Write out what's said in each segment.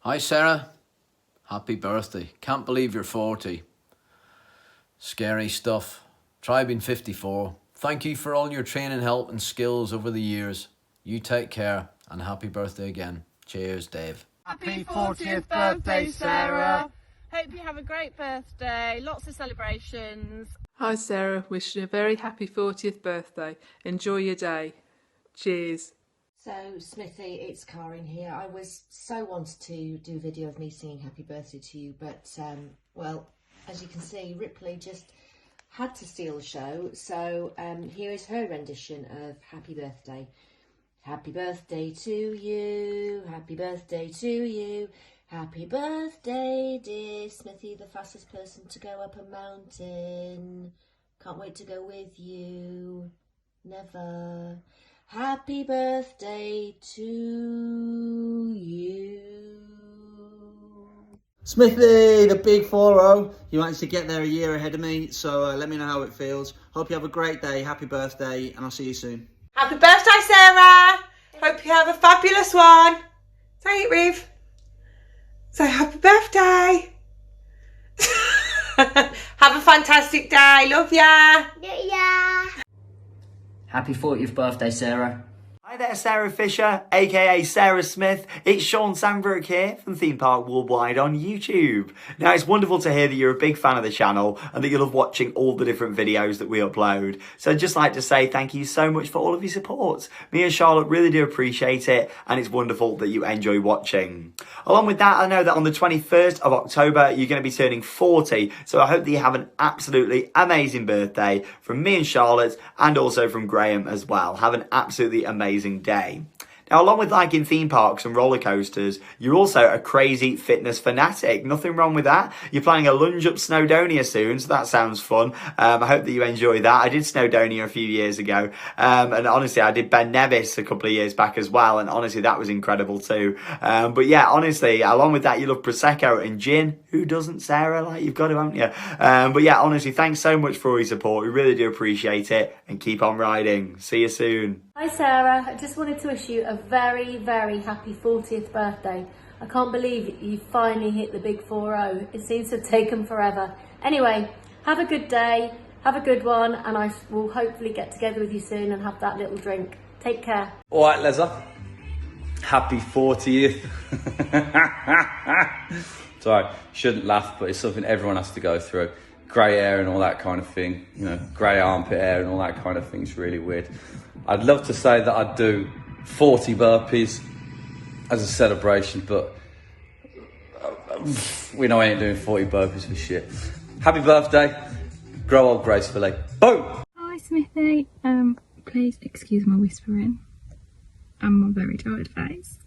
Hi Sarah, happy birthday. Can't believe you're 40. Scary stuff. Try being 54. Thank you for all your training, help and skills over the years. You take care and happy birthday again. Cheers, Dave. Happy 40th birthday, Sarah. Hope you have a great birthday. Lots of celebrations. Hi Sarah, wishing you a very happy 40th birthday. Enjoy your day. Cheers. So Smithy, it's Karin here. I was so wanted to do a video of me singing happy birthday to you, but well, as you can see, Ripley just had to steal the show. So here is her rendition of Happy Birthday. Happy birthday to you, happy birthday to you. Happy birthday, dear Smithy, the fastest person to go up a mountain. Can't wait to go with you. Never. Happy birthday to you. Smithy, the big 4-0. You managed to get there a year ahead of me, so let me know how it feels. Hope you have a great day. Happy birthday, and I'll see you soon. Happy birthday, Sarah. Hope you have a fabulous one. Say it, Riv. Say happy birthday. Have a fantastic day. Love ya. Yeah. Happy 40th birthday, Sarah. Hi there, Sarah Fisher, aka Sarah Smith. It's Sean Sandbrook here from Theme Park Worldwide on YouTube. Now, it's wonderful to hear that you're a big fan of the channel and that you love watching all the different videos that we upload. So I'd just like to say thank you so much for all of your support. Me and Charlotte really do appreciate it, and it's wonderful that you enjoy watching. Along with that, I know that on the 21st of October, you're going to be turning 40. So I hope that you have an absolutely amazing birthday from me and Charlotte, and also from Graham as well. Have an absolutely amazing day. Now, along with liking theme parks and roller coasters, you're also a crazy fitness fanatic. Nothing wrong with that. You're planning a lunge up Snowdonia soon, so that sounds fun. I hope that you enjoy that. I did Snowdonia a few years ago, and honestly, I did Ben Nevis a couple of years back as well, and honestly, that was incredible too. But yeah, honestly, along with that, you love Prosecco and gin. Who doesn't, Sarah? Like, you've got to, haven't you? But yeah, honestly, thanks so much for all your support. We really do appreciate it, and keep on riding. See you soon. Hi Sarah, I just wanted to wish you a very, very happy 40th birthday. I can't believe you finally hit the big 4-0. It seems to have taken forever. Anyway, have a good day, have a good one, and I will hopefully get together with you soon and have that little drink. Take care. All right, Leza. Happy 40th. Sorry, shouldn't laugh, but it's something everyone has to go through. Grey hair and all that kind of thing, you know, grey armpit hair and all that kind of thing's really weird. I'd love to say that I'd do 40 burpees as a celebration, but we know I ain't doing 40 burpees for shit. Happy birthday, grow old gracefully. Boom! Hi Smithy, please excuse my whispering and my very tired face,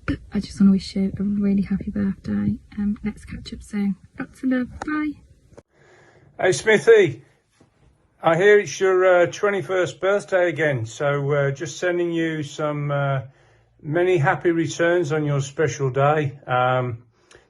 but I just want to wish you a really happy birthday. Let's catch up soon. Lots of love, bye. Hey Smithy, I hear it's your 21st birthday again, so just sending you some many happy returns on your special day.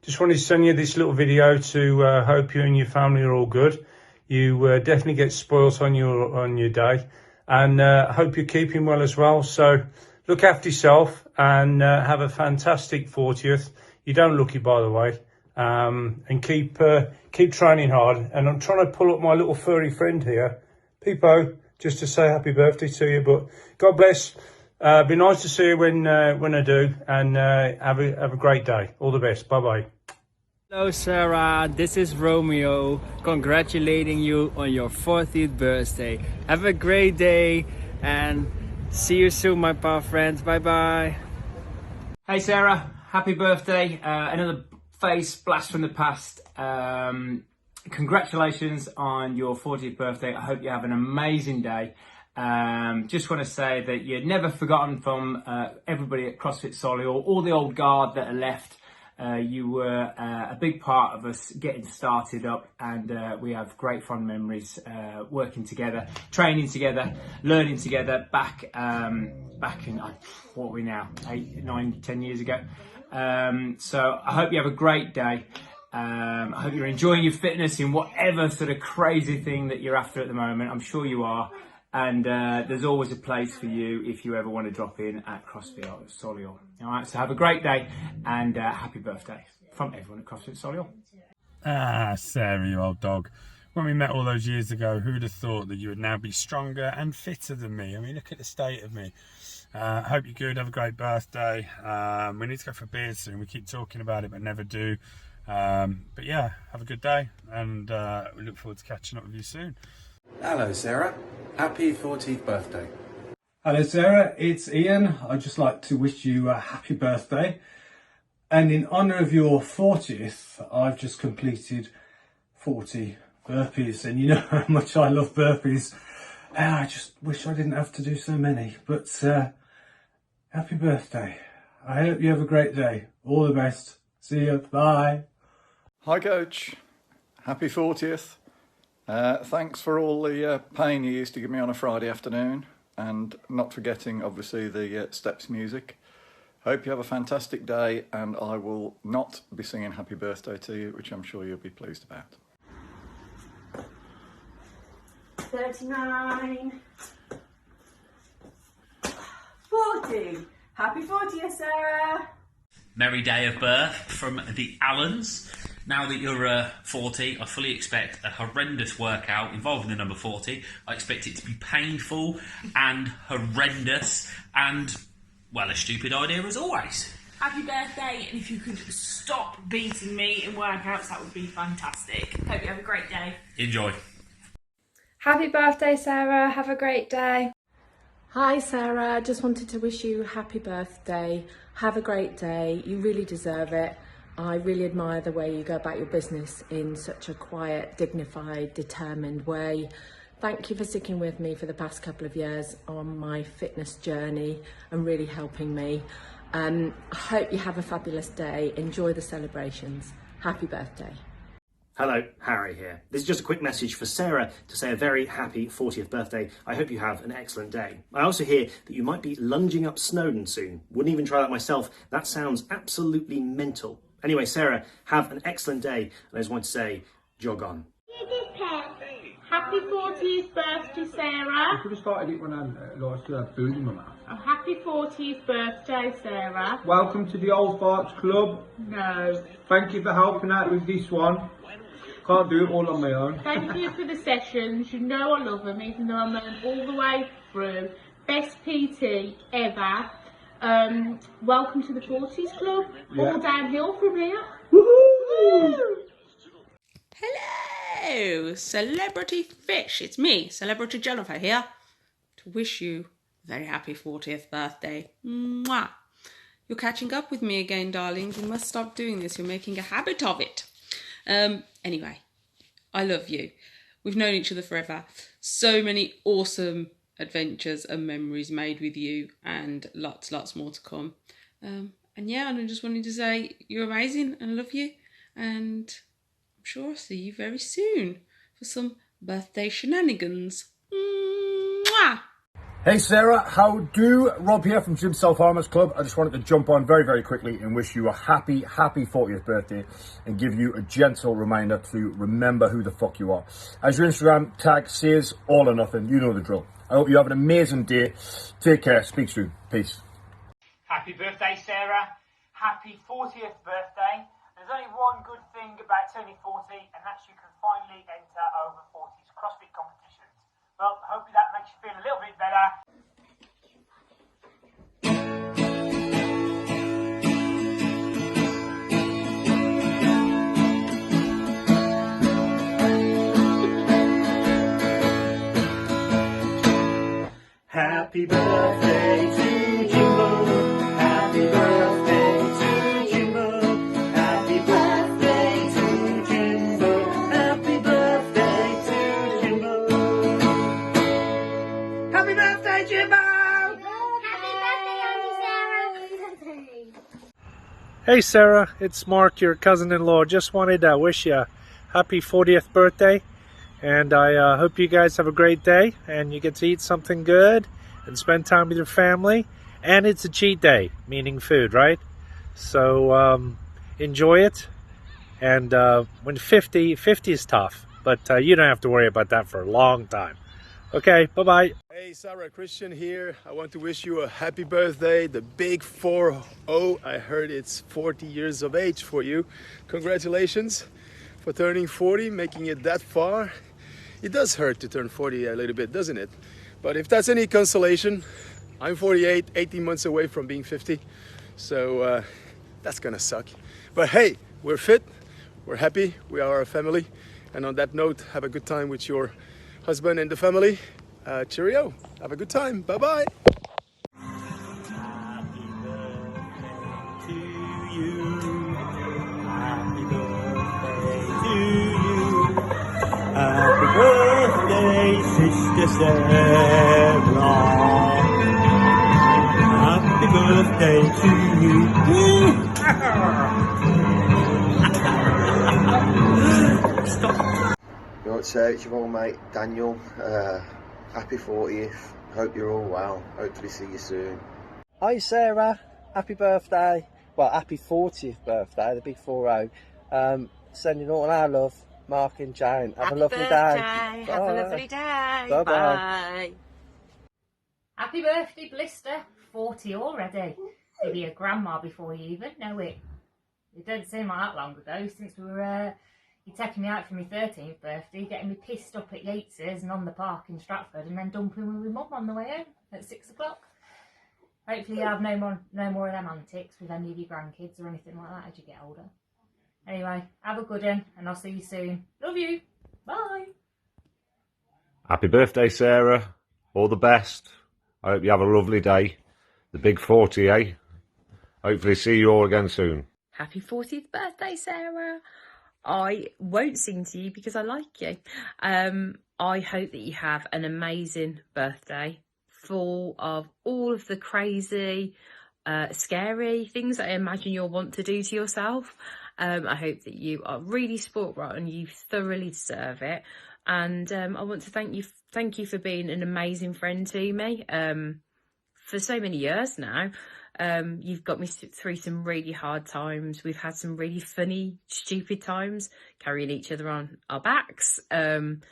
Just wanted to send you this little video to hope you and your family are all good. You definitely get spoilt on your day, and hope you're keeping well as well. So look after yourself and have a fantastic 40th. You don't look it, by the way. And keep training hard. And I'm trying to pull up my little furry friend here, Peepo, just to say happy birthday to you. But God bless. Be nice to see you when I do, and have a great day. All the best. Bye bye. Hello Sarah, this is Romeo, congratulating you on your 40th birthday. Have a great day and see you soon, my power friends. Bye bye. Hey Sarah, happy birthday. Another face blast from the past. Congratulations on your 40th birthday. I hope you have an amazing day. Just want to say that you're never forgotten from everybody at CrossFit Solihull, all the old guard that are left. You were a big part of us getting started up, and we have great fond memories working together, training together, learning together back in, what are we now, 8, 9, 10 years ago. So I hope you have a great day. I hope you're enjoying your fitness in whatever sort of crazy thing that you're after at the moment. I'm sure you are. And there's always a place for you if you ever want to drop in at CrossFit Solihull. All right, so have a great day and happy birthday from everyone at CrossFit Solihull. Ah, Sarah, you old dog. When we met all those years ago, who'd have thought that you would now be stronger and fitter than me? I mean, look at the state of me. I hope you're good. Have a great birthday. We need to go for a beer soon. We keep talking about it, but never do. But yeah, have a good day, and we look forward to catching up with you soon. Hello, Sarah. Happy 40th birthday. Hello, Sarah. It's Ian. I'd just like to wish you a happy birthday. And in honour of your 40th, I've just completed 40 burpees. And you know how much I love burpees. And I just wish I didn't have to do so many. But happy birthday. I hope you have a great day. All the best. See you. Bye. Hi, Coach. Happy 40th. Thanks for all the pain you used to give me on a Friday afternoon. And not forgetting, obviously, the steps music. Hope you have a fantastic day, and I will not be singing happy birthday to you, which I'm sure you'll be pleased about. 39, 40. Happy 40th, Sarah. Merry day of birth from the Allens. Now that you're 40, I fully expect a horrendous workout involving the number 40. I expect it to be painful and horrendous and, well, a stupid idea as always. Happy birthday, and if you could stop beating me in workouts, that would be fantastic. Hope you have a great day. Enjoy. Happy birthday, Sarah. Have a great day. Hi Sarah, just wanted to wish you happy birthday. Have a great day. You really deserve it. I really admire the way you go about your business in such a quiet, dignified, determined way. Thank you for sticking with me for the past couple of years on my fitness journey and really helping me. I hope you have a fabulous day. Enjoy the celebrations. Happy birthday. Hello, Harry here. This is just a quick message for Sarah to say a very happy 40th birthday. I hope you have an excellent day. I also hear that you might be lunging up Snowdon soon. Wouldn't even try that myself. That sounds absolutely mental. Anyway, Sarah, have an excellent day. And I just want to say, jog on. Happy 40th birthday, Sarah. I could have started it when I still had food in my mouth. Oh, happy 40th birthday, Sarah. Welcome to the Old Farts Club. No. Thank you for helping out with this one. Can't do it all on my own. Thank you for the sessions. You know I love them, even though I'm all the way through. Best PT ever. Welcome to the 40s Club. Yeah. All downhill from here. Woohoo! Hello, Celebrity Fish. It's me, Celebrity Jennifer here, to wish you a very happy 40th birthday. Mwah. You're catching up with me again, darlings. You must stop doing this. You're making a habit of it. Anyway, I love you. We've known each other forever. So many awesome adventures and memories made with you, and lots more to come. And yeah, I just wanted to say you're amazing and I love you, and I'm sure I'll see you very soon for some birthday shenanigans. Mwah! Hey Sarah, how do? Rob here from Jim Self Harmers Club. I just wanted to jump on very, very quickly and wish you a happy 40th birthday and give you a gentle reminder to remember who the fuck you are. As your Instagram tag says, all or nothing, you know the drill. I hope you have an amazing day. Take care, speak soon. Peace. Happy birthday, Sarah. Happy 40th birthday. There's only one good thing about turning 40, and that's you can finally enter over 40s CrossFit competitions. Well, hopefully that makes you feel a little bit better. Happy birthday to Jimbo. Happy birthday to Jimbo. Happy birthday to Jimbo. Happy birthday to Jimbo. Happy birthday, Jimbo! Hey Sarah, it's Mark, your cousin-in-law. Just wanted to wish you a happy 40th birthday, and I hope you guys have a great day and you get to eat something good and spend time with your family, and it's a cheat day, meaning food, right? So enjoy it, and when 50 is tough, but you don't have to worry about that for a long time. Okay, bye-bye. Hey Sarah, Christian here. I want to wish you a happy birthday, the big 4-0. I heard it's 40 years of age for you. Congratulations for turning 40, making it that far. It does hurt to turn 40 a little bit, doesn't it? But if that's any consolation, I'm 48, 18 months away from being 50. So that's gonna suck. But hey, we're fit, we're happy, we are a family. And on that note, have a good time with your husband and the family. Cheerio. Have a good time. Bye-bye. Happy birthday, Sister Sarah. Happy birthday to you. Stop. You know what, Sarah, it's your old mate, Daniel. Happy 40th. Hope you're all well. Hopefully see you soon. Hi Sarah, happy birthday. Well, happy 40th birthday, the big 4-0. Sending all our love, Mark and Jane. Have a lovely day. Have a lovely day. Bye-bye. Bye. Happy birthday, Blister. 40 already. You'll be a grandma before you even know it. It don't seem like that long ago since we were... You're taking me out for my 13th birthday, getting me pissed up at Yates's and on the park in Stratford, and then dumping me with mum on the way home at 6 o'clock. Hopefully you have no more of them antics with any of your grandkids or anything like that as you get older. Anyway, have a good one, and I'll see you soon. Love you. Bye. Happy birthday, Sarah. All the best. I hope you have a lovely day. The big 40, eh? Hopefully see you all again soon. Happy 40th birthday, Sarah. I won't sing to you because I like you. I hope that you have an amazing birthday, full of all of the crazy, scary things that I imagine you'll want to do to yourself. I hope that you are really sport right and you thoroughly deserve it. And I want to thank you for being an amazing friend to me for so many years now. You've got me through some really hard times. We've had some really funny, stupid times, carrying each other on our backs. I'm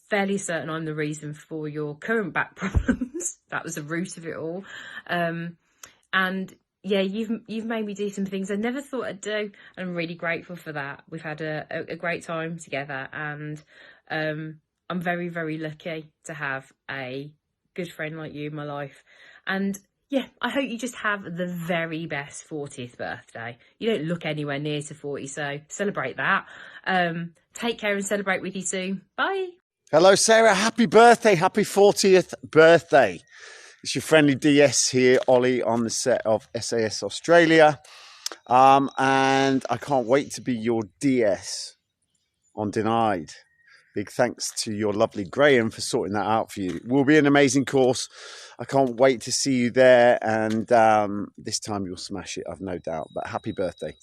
fairly certain I'm the reason for your current back problems. That was the root of it all. And yeah, you've made me do some things I never thought I'd do. I'm really grateful for that. We've had a great time together, and I'm very, very lucky to have a good friend like you in my life. And yeah, I hope you just have the very best 40th birthday. You don't look anywhere near to 40, so celebrate that. Take care and celebrate with you soon. Bye. Hello, Sarah. Happy birthday. Happy 40th birthday. It's your friendly DS here, Ollie, on the set of SAS Australia. And I can't wait to be your DS on Denied. Big thanks to your lovely Graham for sorting that out for you. It will be an amazing course. I can't wait to see you there. And this time you'll smash it, I've no doubt. But happy birthday.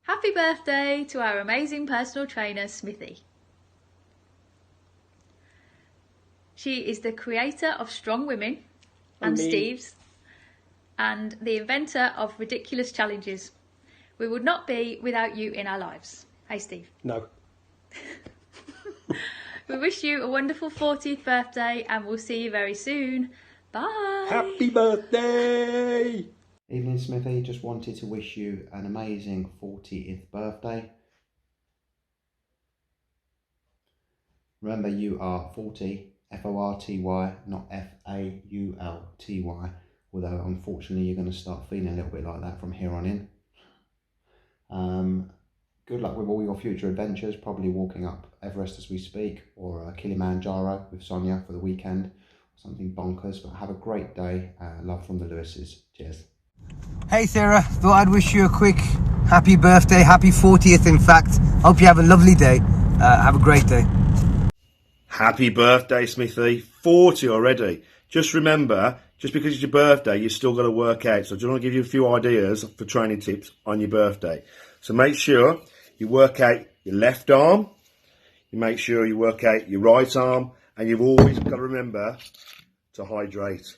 Happy birthday to our amazing personal trainer, Smithy. She is the creator of Strong Women and Steve's, and the inventor of ridiculous challenges. We would not be without you in our lives. Hey, Steve. No. We wish you a wonderful 40th birthday, and we'll see you very soon. Bye. Happy birthday. Evening, Smithy. Just wanted to wish you an amazing 40th birthday. Remember, you are 40, F-O-R-T-Y, not F-A-U-L-T-Y. Although, unfortunately, you're going to start feeling a little bit like that from here on in. Good luck with all your future adventures, probably walking up Everest as we speak, or Kilimanjaro with Sonia for the weekend, something bonkers. But have a great day. Love from the Lewises. Cheers. Hey Sarah, thought I'd wish you a quick happy birthday, happy 40th in fact. Hope you have a lovely day. Have a great day. Happy birthday, Smithy. 40 already. Just remember, just because it's your birthday, you've still got to work out. So I just want to give you a few ideas for training tips on your birthday. So make sure you work out your left arm, you make sure you work out your right arm, and you've always got to remember to hydrate.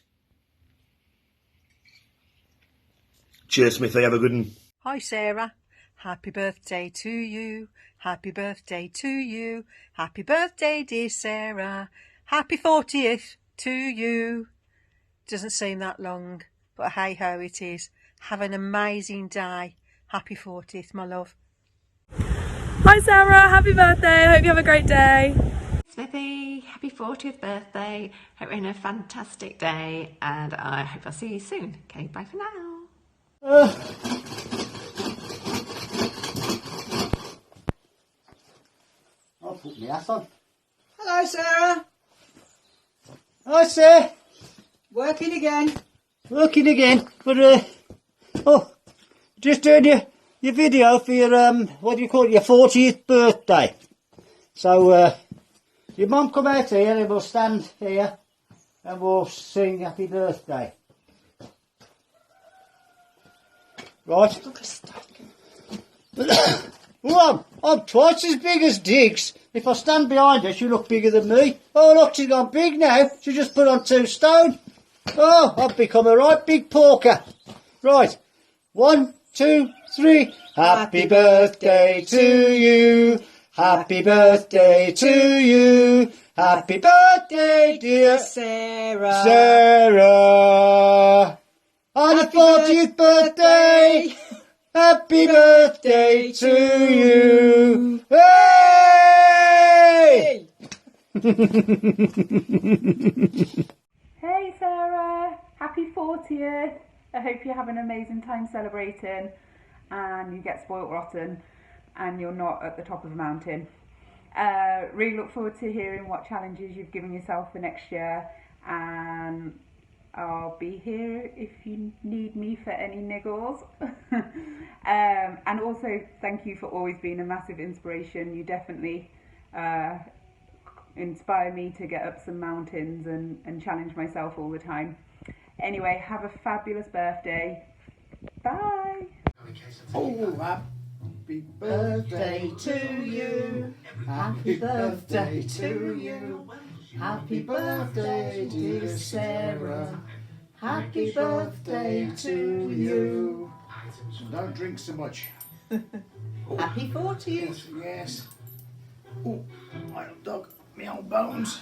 Cheers, Smithy. Have a good one. Hi, Sarah. Happy birthday to you. Happy birthday to you. Happy birthday, dear Sarah. Happy 40th to you. Doesn't seem that long, but hey ho it is. Have an amazing day. Happy 40th, my love. Hi Sarah, happy birthday. I hope you have a great day. Smithy, happy 40th birthday. Hope you're having a fantastic day and I hope I'll see you soon. Okay, bye for now. I'll put my ass on. Hello, Sarah. Hi, sir. Working again. Working again. But, just doing your video for your, what do you call it, your 40th birthday. So, your mum come out here and we'll stand here and we'll sing happy birthday. Right? Well, I'm twice as big as Diggs. If I stand behind her, she'll look bigger than me. Oh, look, she's gone big now. She just put on 2 stone. Oh, I've become a right big porker. Right. 1, 2, 3. Happy birthday to you. Happy birthday to you. Happy birthday, dear Sarah. Sarah. On your 40th birthday. Happy birthday to you. Hey! Hey Sarah, happy 40th. I hope you have an amazing time celebrating and you get spoilt rotten and you're not at the top of a mountain. Really look forward to hearing what challenges you've given yourself for next year, and I'll be here if you need me for any niggles. And also thank you for always being a massive inspiration. You definitely inspire me to get up some mountains and challenge myself all the time. Anyway, have a fabulous birthday. Bye. Oh, happy birthday to you. Happy birthday to you. Happy birthday, dear Sarah. Happy birthday to you. Don't drink so much. Happy 40th. Yes. Oh, my old dog, my old bones.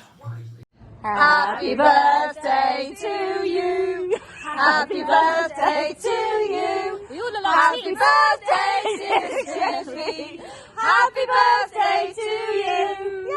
Happy birthday to you. Happy birthday to you. Happy birthday, dear Smithy. Happy birthday to you.